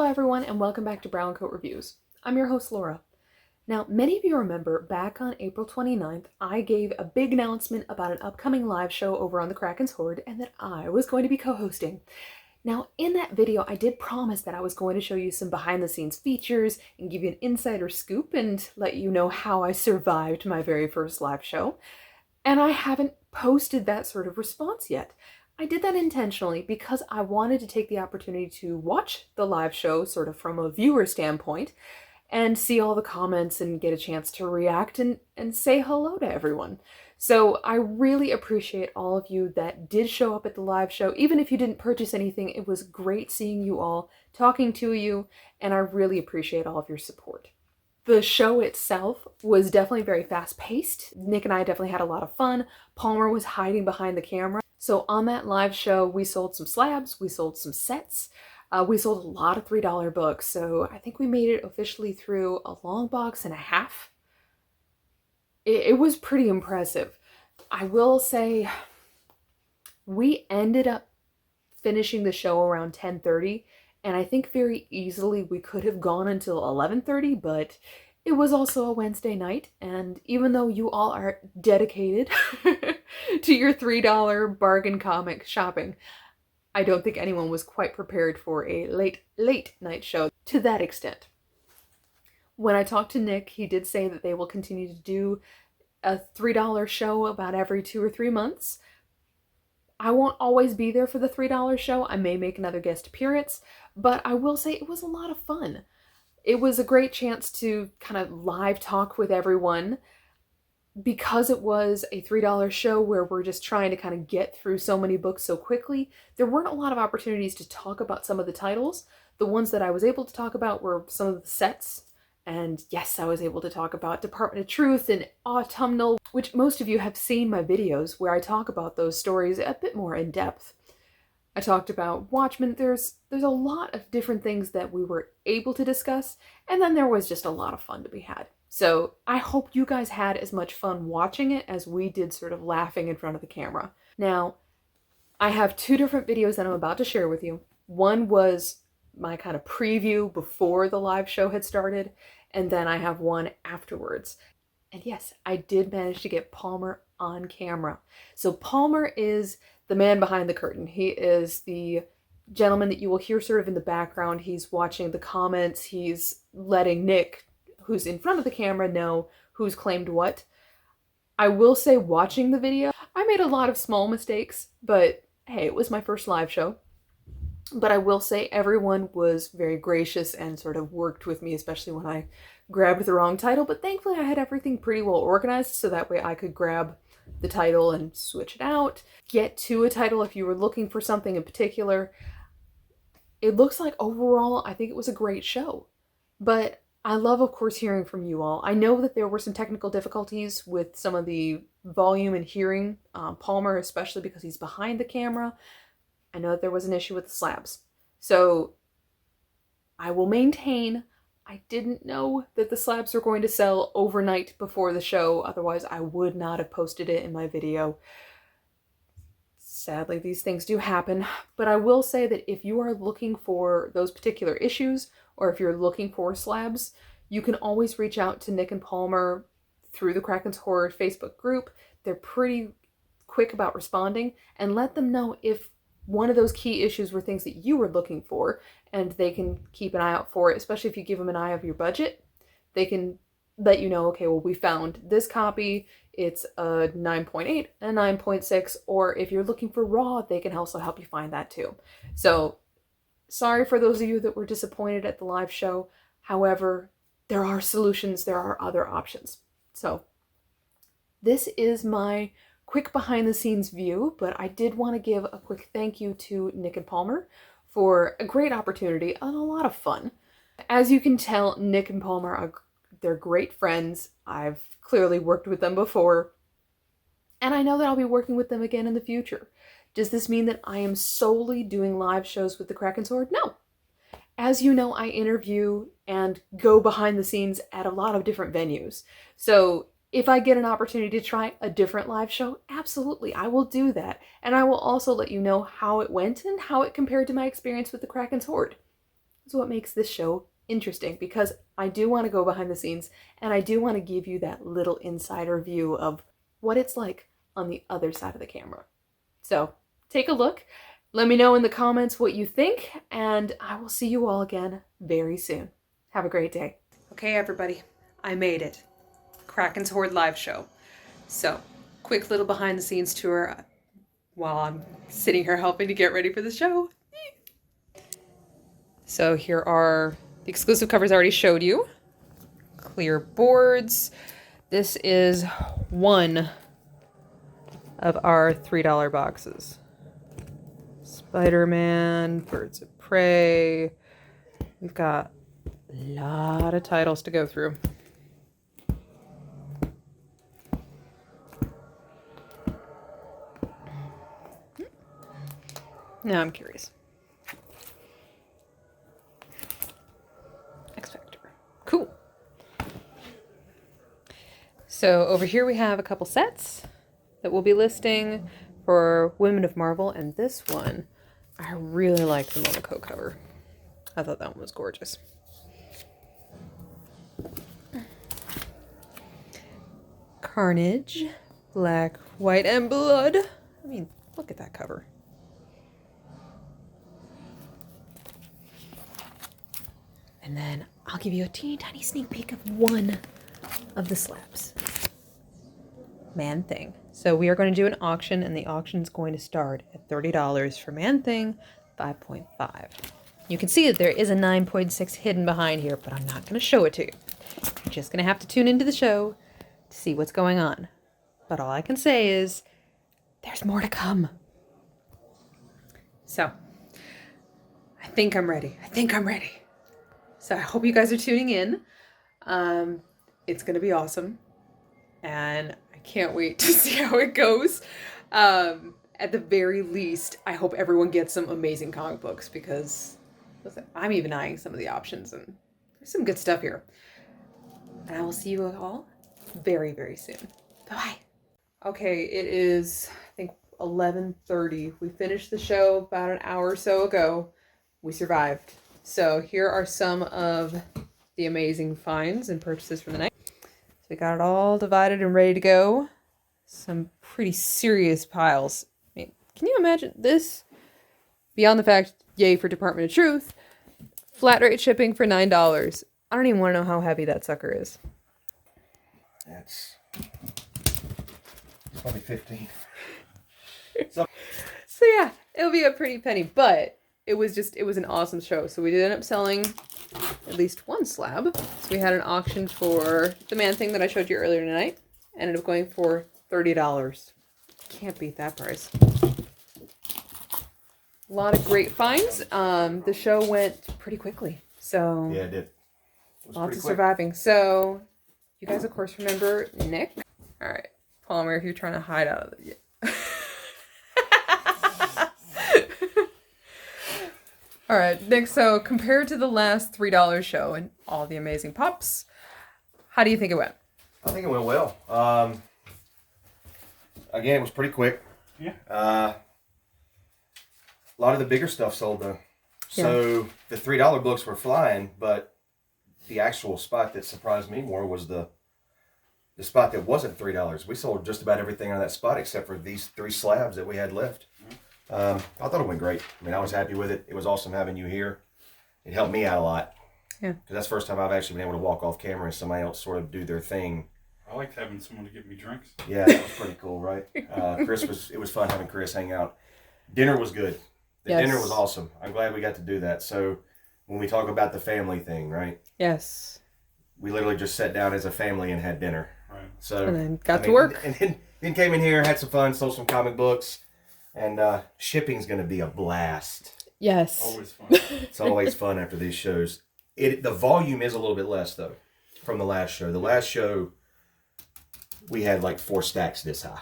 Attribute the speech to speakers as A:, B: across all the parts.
A: everyone, and welcome back to Brown Coat Reviews. I'm your host, Laura. Now, many of you remember back on April 29th, I gave a big announcement about an upcoming live show over on the Kraken'S Hoard and that I was going to be co-hosting. Now, in that video, I did promise that I was going to show you some behind-the-scenes features and give you an insider scoop and let you know how I survived my very first live show. And I haven't posted that sort of response yet. I did that intentionally because I wanted to take the opportunity to watch the live show sort of from a viewer standpoint and see all the comments and get a chance to react and say hello to everyone. So I really appreciate all of you that did show up at the live show. Even if you didn't purchase anything, it was great seeing you all, talking to you, and I really appreciate all of your support. The show itself was definitely very fast-paced. Nick and I definitely had a lot of fun. Palmer was hiding behind the camera. So on that live show, we sold some slabs, we sold some sets, we sold a lot of $3 books. So I think we made it officially through a long box and a half. It was pretty impressive. I will say we ended up finishing the show around 10:30, and I think very easily we could have gone until 11:30, but it was also a Wednesday night, and even though you all are dedicated to your $3 bargain comic shopping, I don't think anyone was quite prepared for a late night show to that extent. When I talked to Nick, he did say that they will continue to do a $3 show about every 2 or 3 months. I won't always be there for the $3 show. I may make another guest appearance, but I will say it was a lot of fun. It was a great chance to kind of live talk with everyone because it was a $3 show where we're just trying to kind of get through so many books so quickly. There weren't a lot of opportunities to talk about some of the titles. The ones that I was able to talk about were some of the sets. And yes, I was able to talk about Department of Truth and Autumnal, which most of you have seen my videos where I talk about those stories a bit more in depth. I talked about Watchmen. There's a lot of different things that we were able to discuss, and then there was just a lot of fun to be had. So I hope you guys had as much fun watching it as we did sort of laughing in front of the camera. Now, I have 2 different videos that I'm about to share with you. One was my kind of preview before the live show had started, and then I have one afterwards. And yes, I did manage to get Palmer on camera. So Palmer is the man behind the curtain. He is the gentleman that you will hear sort of in the background. He's watching the comments. He's letting Nick, who's in front of the camera, know who's claimed what. I will say, watching the video, I made a lot of small mistakes, but hey, it was my first live show. But I will say everyone was very gracious and sort of worked with me, especially when I grabbed the wrong title. But thankfully I had everything pretty well organized so that way I could grab the title and switch it out, get to a title if you were looking for something in particular. It looks like overall, I think it was a great show. But I love, of course, hearing from you all. I know that there were some technical difficulties with some of the volume and hearing, Palmer, especially because he's behind the camera. I know that there was an issue with the slabs. So I will maintain I didn't know that the slabs were going to sell overnight before the show. Otherwise, I would not have posted it in my video. Sadly, these things do happen. But I will say that if you are looking for those particular issues, or if you're looking for slabs, you can always reach out to Nick and Palmer through the Kraken'S Hoard Facebook group. They're pretty quick about responding, and let them know if one of those key issues were things that you were looking for, and they can keep an eye out for it, especially if you give them an eye of your budget. They can let you know, okay, well, we found this copy, it's a 9.8, a 9.6, or if you're looking for raw, they can also help you find that too. So, sorry for those of you that were disappointed at the live show. However, there are solutions, there are other options. So, this is my quick behind the scenes view, but I did want to give a quick thank you to Nick and Palmer for a great opportunity and a lot of fun. As you can tell, Nick and Palmer they're great friends. I've clearly worked with them before, and I know that I'll be working with them again in the future. Does this mean that I am solely doing live shows with the Kraken'S Hoard? No. As you know, I interview and go behind the scenes at a lot of different venues. So if I get an opportunity to try a different live show, absolutely, I will do that. And I will also let you know how it went and how it compared to my experience with the Kraken'S Hoard. is what makes this show interesting, because I do want to go behind the scenes and I do want to give you that little insider view of what it's like on the other side of the camera. So take a look. Let me know in the comments what you think, and I will see you all again very soon. Have a great day. Okay, everybody, I made it. Kraken's Hoard live show. So, quick little behind the scenes tour while I'm sitting here helping to get ready for the show. So here are the exclusive covers I already showed you. Clear boards. This is one of our $3 boxes. Spider-Man, Birds of Prey. We've got a lot of titles to go through. Now I'm curious. X Factor. Cool. So over here we have a couple sets that we'll be listing for Women of Marvel, and this one, I really like the Monaco cover. I thought that one was gorgeous. Carnage, Black, White, and Blood. I mean, look at that cover. And then I'll give you a teeny tiny sneak peek of one of the slabs. Man-Thing. So we are going to do an auction, and the auction is going to start at $30 for Man-Thing 5.5. You can see that there is a 9.6 hidden behind here, but I'm not going to show it to you. You're just going to have to tune into the show to see what's going on. But all I can say is there's more to come. So I think I'm ready. So I hope you guys are tuning in. It's going to be awesome. And I can't wait to see how it goes. At the very least, I hope everyone gets some amazing comic books, because listen, I'm even eyeing some of the options, and there's some good stuff here. And I will see you all very, very soon. Bye-bye. Okay, it is, I think, 11:30. We finished the show about an hour or so ago. We survived. So here are some of the amazing finds and purchases for the night. So we got it all divided and ready to go. Some pretty serious piles. I mean, can you imagine this? Beyond the fact, yay for Department of Truth, flat rate shipping for $9. I don't even want to know how heavy that sucker is.
B: It's probably 15.
A: So yeah, it'll be a pretty penny, but it was an awesome show. So we did end up selling at least one slab. So we had an auction for the Man-Thing that I showed you earlier tonight. Ended up going for $30. Can't beat that price. A lot of great finds. The show went pretty quickly. So
B: yeah, it did.
A: Lots of surviving. So you guys, of course, remember Nick. All right, Palmer, if you're trying to hide out of it. All right, Nick, so compared to the last $3 show and all the amazing pops, how do you think it went?
B: I think it went well. Again, it was pretty quick.
C: Yeah.
B: A lot of the bigger stuff sold though. So the $3 books were flying, but the actual spot that surprised me more was the spot that wasn't $3. We sold just about everything on that spot except for these 3 slabs that we had left. I thought it went great. I mean, I was happy with it. It was awesome having you here. It helped me out a lot.
A: Yeah.
B: Because that's the first time I've actually been able to walk off camera and somebody else sort of do their thing.
C: I liked having someone to get me drinks.
B: Yeah, that was pretty cool, right? It was fun having Chris hang out. Dinner was good. The dinner was awesome. I'm glad we got to do that. So when we talk about the family thing, right?
A: Yes.
B: We literally just sat down as a family and had dinner.
C: Right.
B: So
A: and then got to work.
B: And then came in here, had some fun, sold some comic books, and shipping's going to be a blast.
A: Yes.
C: Always fun.
B: It's always fun after these shows. The volume is a little bit less though from the last show. The last show we had like 4 stacks this high.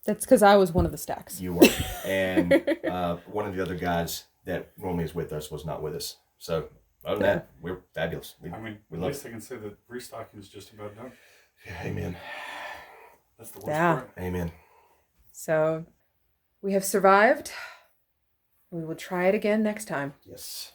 A: That's because I was one of the stacks.
B: You were, and one of the other guys that normally is with us was not with us. So other than that, we're fabulous. We
C: at
B: love
C: least
B: it.
C: I can say that restocking is just about done.
B: Yeah, amen.
C: That's the worst part.
B: Amen.
A: So we have survived. We will try it again next time.
B: Yes.